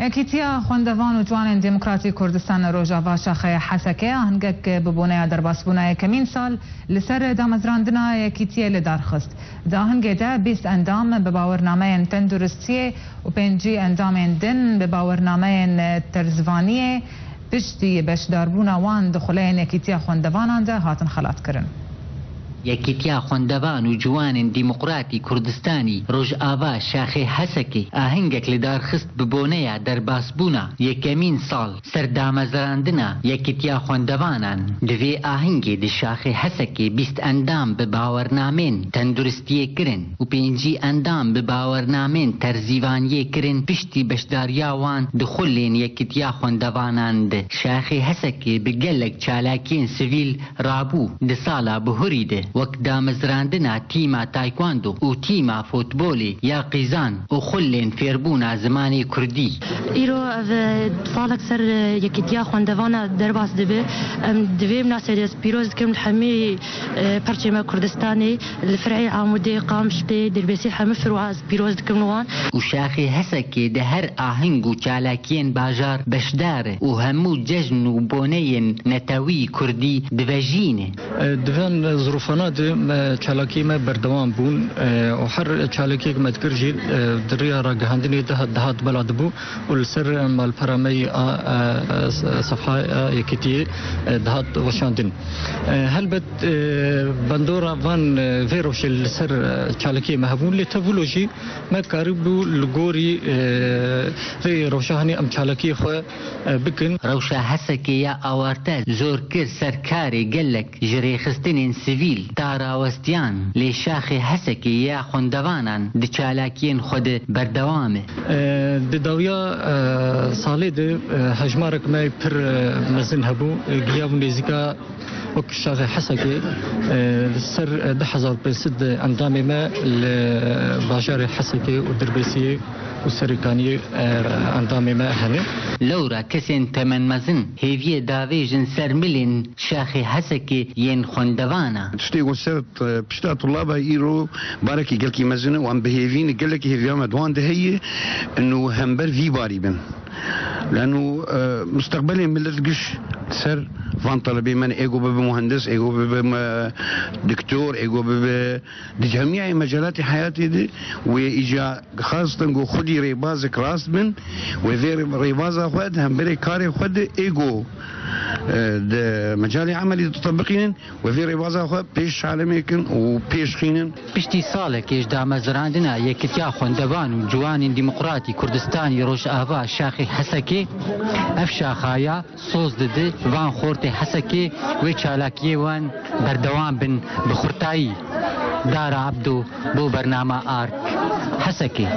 یەکیتیە خوێندەڤان و جوانên دموکراتی کوردستان ڕۆژاوا شاخەیە حەسەکەیە هەنگێک ببوونەیە دەرباسبوونە یەکەمین ساڵ لەسەر دامەزراندنا یەکیتیە لێدارخست. دا هەنگێدا 20 ئەندام بە باوەڕنامەیەن تەندروستیە و 5 ئەندامێن دن بە باوەڕنامەیەن تەرزڤانیە پشتی بەشداربوونا وان دخولەیەن یەکیتیە خوێندەڤاناندا هاتن خەلاتکردن. یەکیتیا خوێندەڤان و جوانên دیموکراتی کوردستانی ڕۆژئاوا شاخێ حەسەکێ ئاهەنگێک لەدارخست ببوونەیە دەرباسبوونا یەکەمین ساڵ سەردامەزراندنا یەکیتیا خوێندەڤانان دوێ ئاهەنگێ دی شاخێ حەسەکێ 20 ئەندام بە باوەڕنامێن تەندروستیە کرن و 5 ئەندام بە باوەڕنامێن تەرزیڤانیە کرن پشتی بەشداریاوان دخولێن یەکیتیا خوێندەڤانان د شاخێ حەسەکێ بە گەلێک چالاکیên سڤیل ڕابوو di ساڵا بهوری de وەک دامەزراندنا تیما تایکواندۆ و تیما فوتبۆلێ یا قیزان و خولێن فێربوونا زمانی کوردی. ئیرۆ ساڵێک سەر یەکیتیا خوێندەڤانە دەرباس دەبێ ئەم divê مناسبەت پیرۆز dikim hemî perçê me Kurdistanê li fireyê Amûdê Qamişlê Dirbêsî hemû firwas pîroz dikim wan. و شاخê hesekê di her aheng û çalakiyên bajar beşdar e û hemû cejn û boneyên netewî Kurdî divejîne. Divên zirofana de çalakiyê me berdewam bûn û her çalakiyek me dikir jî di rêya ragihandinê dihat bela dibû û li ser malperameyê a sefhaya yekîtiyê dihat weşandin. Helbet bandora van vê rewşê li ser çalakiyê me hebûn lê tevûlo jî me karîbû li gorî vê rewşahanê em çalakiyê xwe bikin. Rewşa hesekê ya awarte zor kir serkarê gelek ji rêxistinên sivîl darawestiyan lê şaxê hesekê ya xwendevanan di çalakiyên xwe de berdewam e. Di dawiya salê de hejmarek me pir mezin hebû giyabû nêzîka وەک شاخێ حەسەکێ سەر 10,500 ئەندامێ me li bajarê Hesekê û Dirbêsiyê û Serêkaniyê ئەندامێ me hene. Lewra kesên temenmezin hêviyê davêjin ser milên şaxê hesekê yên xwendevana. Tiştê ku ser pişta tulaba îro barekî gelkî mezin û em bihêvîn gelekî hêviya me wan de heye û hember vî barî bin. لأنه مستقبلي ملت قش سر فان طلبي من ايجو بمهندس ايجو بدكتور ايجو بجميع مجالات حياتي دي ويجا خاصة جو خدي ريبازك راس من وذير ريبازا خد هم بري كاري خد ايجو ده مجالي عملي تطبقين وذير ريبازا خد بيش عالميكن وبيش خينن پشتی ساڵێکیش دامەزراندنا یەکیتیا خوێندەڤان و جوانên دیموکراتی کوردستانی ڕۆژئاوا شاخی حەسەکێ ئەف شاخایە سۆز دەدە وان خۆرتێ حەسەکێ وێ چالاکیێ وان بەردەوام بن بە خورتایی دارە عەبدۆ بۆ بەرنامە ئارک حەسەکێ.